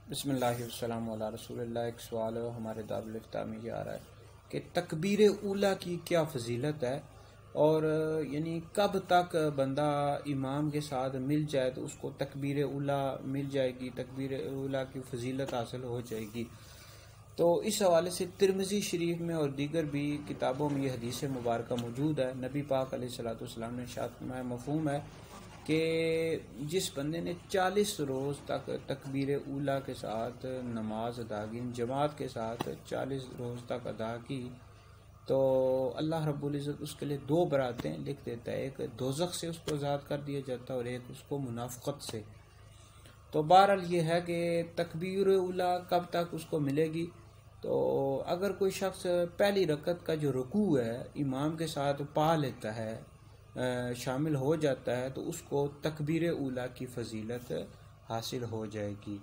بسم اللہ والسلام علی رسول اللہ۔ ایک سوال ہمارے دارالفتاء میں یہ آ رہا ہے کہ تکبیر اولیٰ کی کیا فضیلت ہے، اور یعنی کب تک بندہ امام کے ساتھ مل جائے تو اس کو تکبیر اولیٰ مل جائے گی، تکبیر اولیٰ کی فضیلت حاصل ہو جائے گی۔ تو اس حوالے سے ترمذی شریف میں اور دیگر بھی کتابوں میں یہ حدیث مبارکہ موجود ہے۔ نبی پاک علیہ الصلوۃ والسلام نے ارشاد فرمایا، مفہوم ہے کہ جس بندے نے 40 روز تک تکبیر اولیٰ کے ساتھ نماز ادا کی، جماعت کے ساتھ 40 روز تک ادا کی، تو اللہ رب العزت اس کے لیے 2 براتیں لکھ دیتا ہے، ایک دوزخ سے اس کو آزاد کر دیا جاتا ہے اور ایک اس کو منافقت سے۔ تو بہرحال یہ ہے کہ تکبیر اولیٰ کب تک اس کو ملے گی؟ تو اگر کوئی شخص پہلی رکعت کا جو رکوع ہے امام کے ساتھ پا لیتا ہے، شامل ہو جاتا ہے، تو اس کو تکبیر اولیٰ کی فضیلت حاصل ہو جائے گی۔